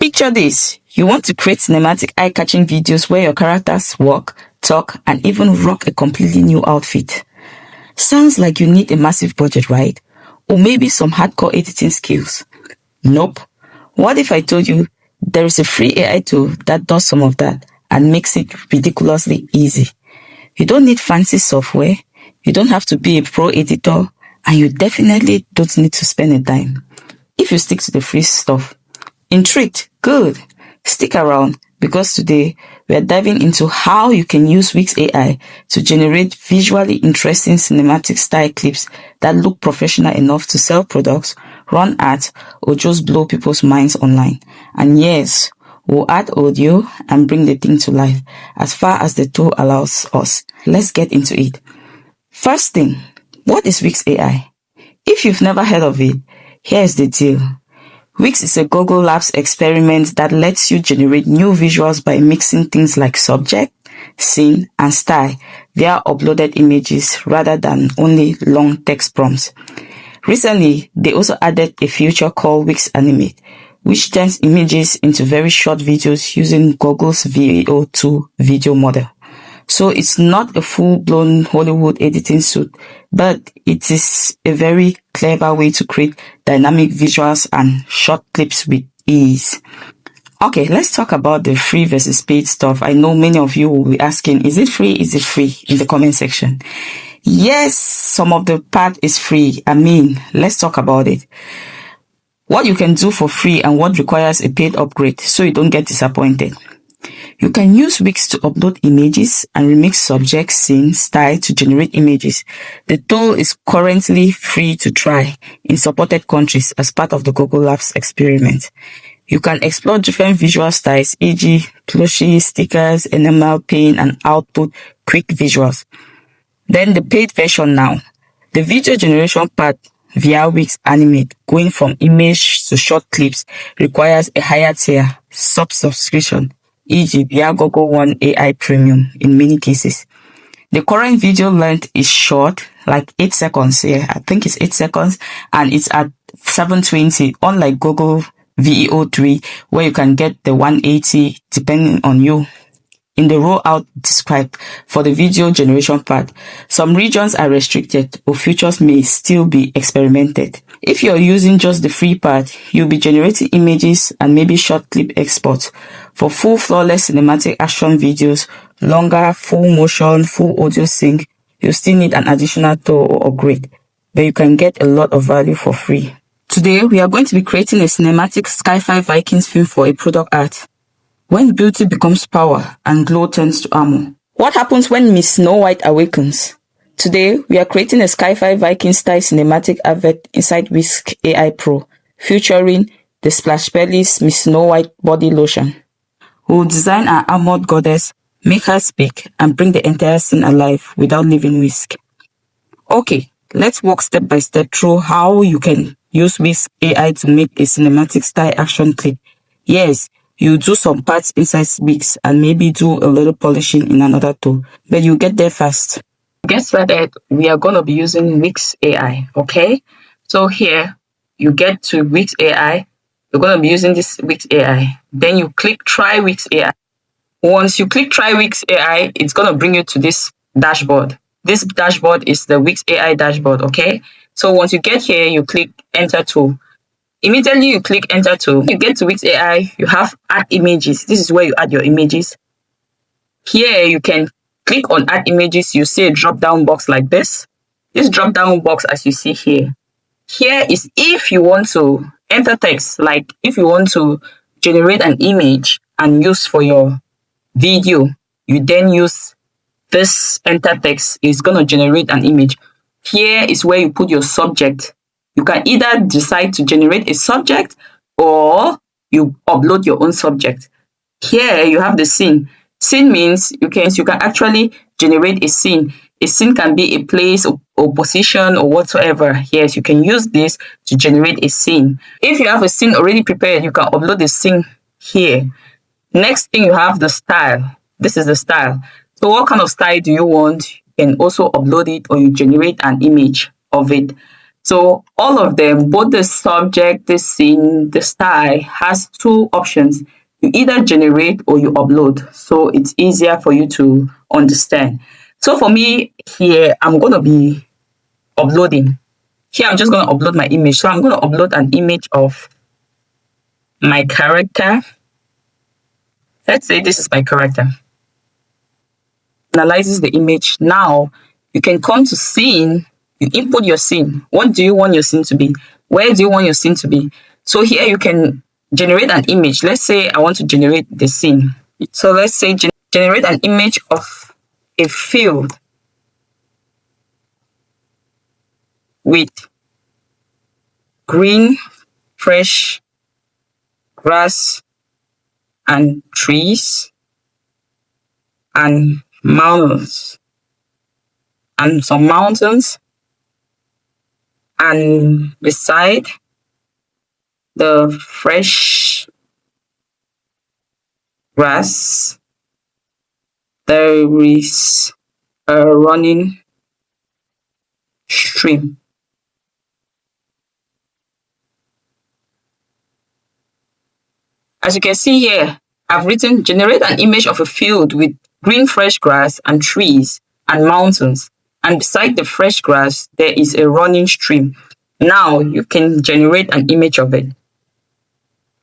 Picture this. You want to create cinematic eye-catching videos where your characters walk, talk, and even rock a completely new outfit. Sounds like you need a massive budget, right? Or maybe some hardcore editing skills. Nope. What if I told you there is a free AI tool that does some of that and makes it ridiculously easy? You don't need fancy software, you don't have to be a pro editor, and you definitely don't need to spend a dime. If you stick to the free stuff. Intrigued? Good. Stick around, because today we are diving into how you can use Whisk AI to generate visually interesting cinematic style clips that look professional enough to sell products, run ads, or just blow people's minds online. And yes, we'll add audio and bring the thing to life as far as the tool allows us. Let's get into it. First thing, what is Whisk AI? If you've never heard of it, here's the deal. Whisk is a Google Labs experiment that lets you generate new visuals by mixing things like subject, scene, and style via uploaded images rather than only long text prompts. Recently, they also added a feature called Whisk Animate, which turns images into very short videos using Google's VO2 video model. So it's not a full-blown Hollywood editing suite, but it is a very clever way to create dynamic visuals and short clips with ease. Okay, let's talk about the free versus paid stuff. I know many of you will be asking, is it free? Is it free? In the comment section. Yes, some of the part is free. Let's talk about it. What you can do for free and what requires a paid upgrade so you don't get disappointed. You can use Whisk to upload images and remix subject, scene, style to generate images. The tool is currently free to try in supported countries as part of the Google Labs experiment. You can explore different visual styles, e.g. plushy, stickers, enamel, paint, and output quick visuals. Then the paid version now. The video generation part via Whisk Animate, going from image to short clips, requires a higher tier subscription, e.g. via Google One AI Premium in many cases. The current video length is short, like 8 seconds here. I think it's 8 seconds, and it's at 720, unlike Google VEO3, where you can get the 180 depending on you. In the rollout described for the video generation part, some regions are restricted or features may still be experimented. If you're using just the free part, you'll be generating images and maybe short clip exports. For full flawless cinematic action videos, longer, full motion, full audio sync, you still need an additional tool or upgrade, but you can get a lot of value for free. Today, we are going to be creating a cinematic Sci-Fi Vikings film for a product art. When beauty becomes power and glow turns to armor. What happens when Miss Snow White awakens? Today, we are creating a Sci-Fi Viking-Style cinematic advert inside Whisk AI Pro, featuring the Splash Pellis Miss Snow White body lotion. We'll design our armored goddess, make her speak, and bring the entire scene alive without leaving Whisk. Okay, let's walk step by step through how you can use Whisk AI to make a cinematic style action clip. Yes, you do some parts inside Whisk and maybe do a little polishing in another tool, but you get there fast. To get started, we are going to be using Whisk AI, okay? So here, you get to Whisk AI, you're going to be using this Whisk AI. Then you click Try Whisk AI. Once you click Try Whisk AI, it's going to bring you to this dashboard. This dashboard is the Whisk AI dashboard, okay? So once you get here, you click Enter Tool. Immediately you click Enter Tool. You get to Whisk AI, you have Add Images. This is where you add your images. Here you can click on Add Images. You see a drop-down box like this. This drop-down box, as you see here. Here is if you want to enter text, like if you want to generate an image and use for your video, you then use this enter text. It's going to generate an image. Here is where you put your subject. You can either decide to generate a subject or you upload your own subject. Here you have the scene. Scene means you can actually generate a scene. A scene can be a place or position or whatsoever. Yes, you can use this to generate a scene. If you have a scene already prepared, you can upload the scene here. Next thing, you have the style. This is the style. So what kind of style do you want? You can also upload it or you generate an image of it. So all of them, both the subject, the scene, the style, has two options. You either generate or you upload. So it's easier for you to understand. So for me here, I'm going to be uploading. Here, I'm just going to upload my image. So I'm going to upload an image of my character. Let's say this is my character. Analyzes the image. Now you can come to scene. You input your scene. What do you want your scene to be? Where do you want your scene to be? So here you can generate an image. Let's say I want to generate the scene. So let's say generate an image of a field with green, fresh grass and trees and mountains and some mountains, and beside the fresh grass there is a running stream. As you can see here, I've written generate an image of a field with green fresh grass and trees and mountains, and beside the fresh grass there is a running stream. Now you can generate an image of it.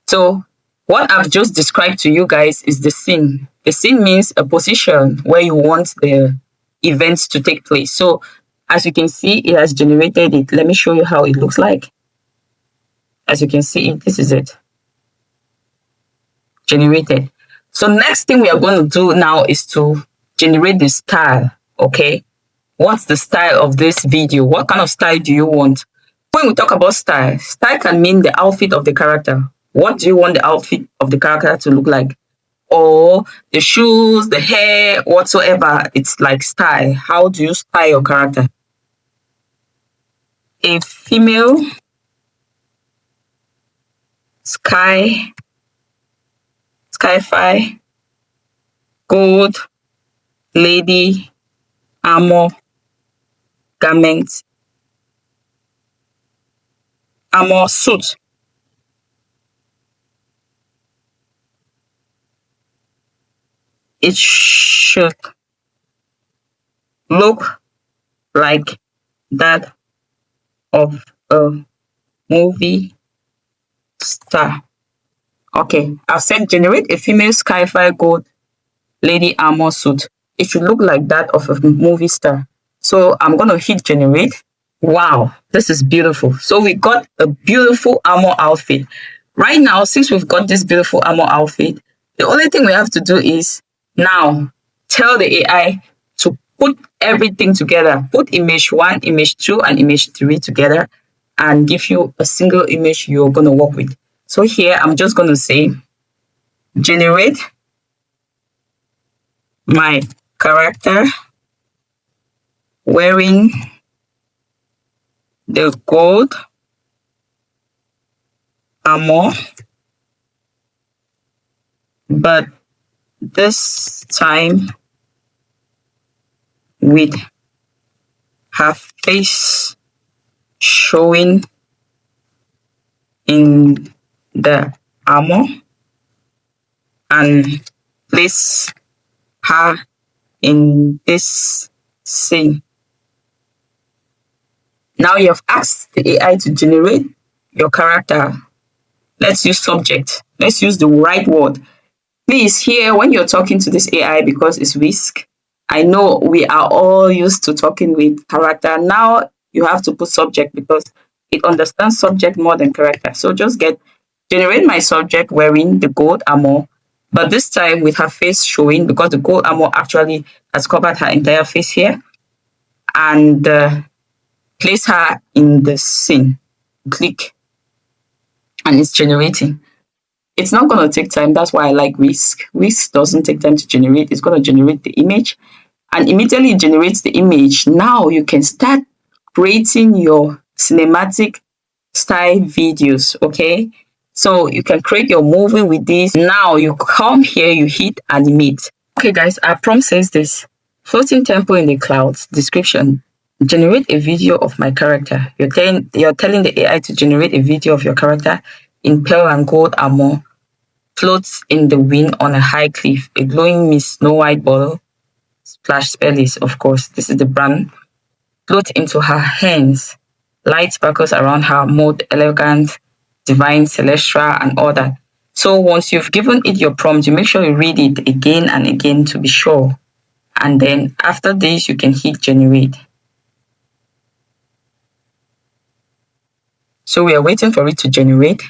So what I've just described to you guys is the scene. The scene means a position where you want the events to take place. So as you can see, it has generated it. Let me show you how it looks like. As you can see, this is it. Generated. So next thing we are going to do now is to generate the style. Okay, what's the style of this video? What kind of style do you want? When we talk about style can mean the outfit of the character. What do you want the outfit of the character to look like? Or the shoes, the hair, whatsoever. It's like style. How do you style your character? A female Sci-Fi gold lady armor garment armor suit. It should look like that of a movie star. Okay, I've said generate a female Sci-Fi gold lady armor suit. It should look like that of a movie star. So I'm going to hit generate. Wow, this is beautiful. So we got a beautiful armor outfit. Right now, since we've got this beautiful armor outfit, the only thing we have to do is now tell the AI to put everything together. Put image 1, image 2, and image 3 together and give you a single image you're going to work with. So here, I'm just going to say, generate my character wearing the gold armor, but this time with her face showing in the armor, and place her in this scene. Now you have asked the AI to generate your character. Let's use subject. Let's use the right word. Please, here, when you're talking to this AI, because it's Whisk, I know we are all used to talking with character. Now you have to put subject because it understands subject more than character. So just generate my subject wearing the gold armor, but this time with her face showing, because the gold armor actually has covered her entire face here, and place her in the scene. Click, and it's generating. It's not going to take time. That's why I like Whisk. Whisk doesn't take time to generate. It's going to generate the image, and immediately it generates the image. Now you can start creating your cinematic style videos. Okay, so you can create your movie with this. Now you come here, you hit animate. Okay guys, our prompt says this: floating temple in the clouds. Description: generate a video of my character. You're telling the AI to generate a video of your character in pearl and gold armor, floats in the wind on a high cliff, a glowing Miss Snow White bottle, splash Pellis, of course. This is the brand. Float into her hands. Light sparkles around her, mode elegant, divine, celestial, and all that. So once you've given it your prompt, you make sure you read it again and again to be sure. And then after this, you can hit generate. So we are waiting for it to generate.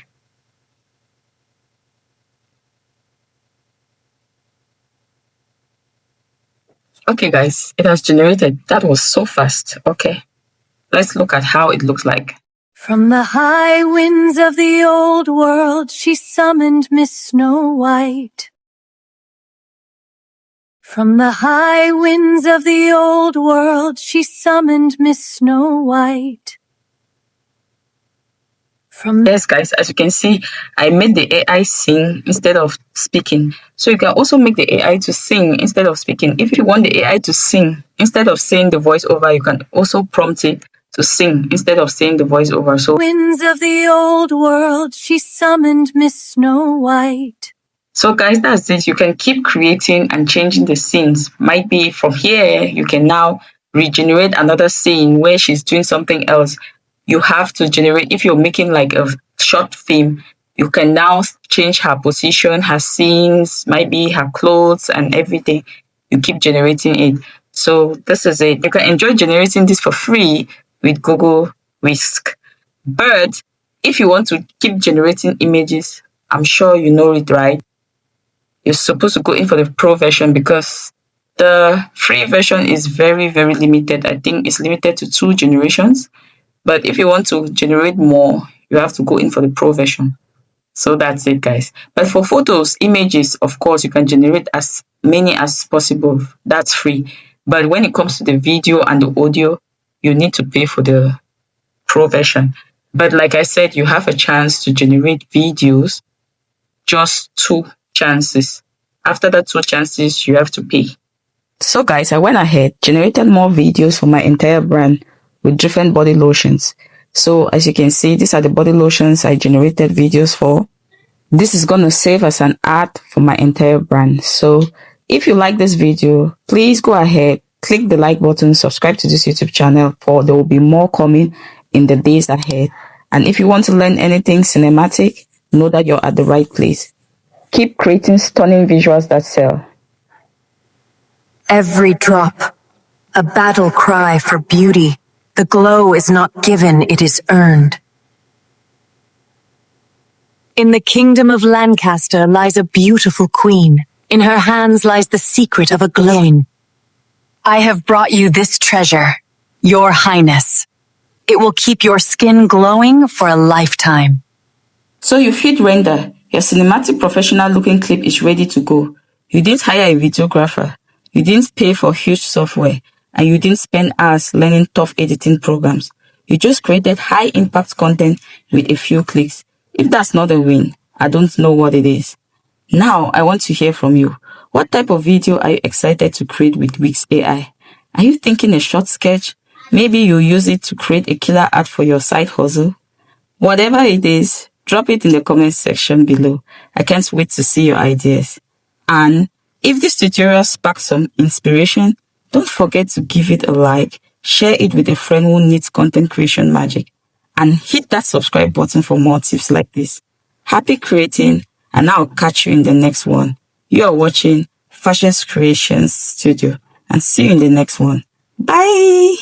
Okay, guys, it has generated. That was so fast. Okay, let's look at how it looks like. From the high winds of the old world, she summoned Miss Snow White. From the high winds of the old world, she summoned Miss Snow White. Yes, guys, as you can see, I made the AI sing instead of speaking. So you can also make the AI to sing instead of speaking. If you want the AI to sing, instead of saying the voiceover, you can also prompt it to sing instead of saying the voiceover. So, winds of the old world, she summoned Miss Snow White. So guys, that's it. You can keep creating and changing the scenes. Might be from here, you can now regenerate another scene where she's doing something else. You have to generate, if you're making like a short film, you can now change her position, her scenes, might be her clothes and everything. You keep generating it. So this is it. You can enjoy generating this for free with Google Whisk. But if you want to keep generating images, I'm sure you know it, right? You're supposed to go in for the pro version because the free version is very, very limited. I think it's limited to 2 generations. But if you want to generate more, you have to go in for the pro version. So that's it, guys. But for photos, images, of course, you can generate as many as possible. That's free. But when it comes to the video and the audio, you need to pay for the pro version. But like I said, you have a chance to generate videos, just 2 chances. After that 2 chances, you have to pay. So guys, I went ahead, generated more videos for my entire brand with different body lotions. So as you can see, these are the body lotions I generated videos for. This is going to save as an ad for my entire brand. So if you like this video, please go ahead, click the like button, subscribe to this YouTube channel, for there will be more coming in the days ahead. And if you want to learn anything cinematic, know that you're at the right place. Keep creating stunning visuals that sell. Every drop, a battle cry for beauty. The glow is not given, it is earned. In the kingdom of Lancaster lies a beautiful queen. In her hands lies the secret of a glowing. I have brought you this treasure, your highness. It will keep your skin glowing for a lifetime. So you hit render. Your cinematic professional looking clip is ready to go. You didn't hire a videographer. You didn't pay for huge software. And you didn't spend hours learning tough editing programs. You just created high impact content with a few clicks. If that's not a win, I don't know what it is. Now I want to hear from you. What type of video are you excited to create with Whisk AI? Are you thinking a short sketch? Maybe you use it to create a killer ad for your side hustle? Whatever it is, drop it in the comment section below. I can't wait to see your ideas. And if this tutorial sparked some inspiration, don't forget to give it a like, share it with a friend who needs content creation magic, and hit that subscribe button for more tips like this. Happy creating, and I'll catch you in the next one. You are watching Fashel's Creations Studio, and see you in the next one. Bye!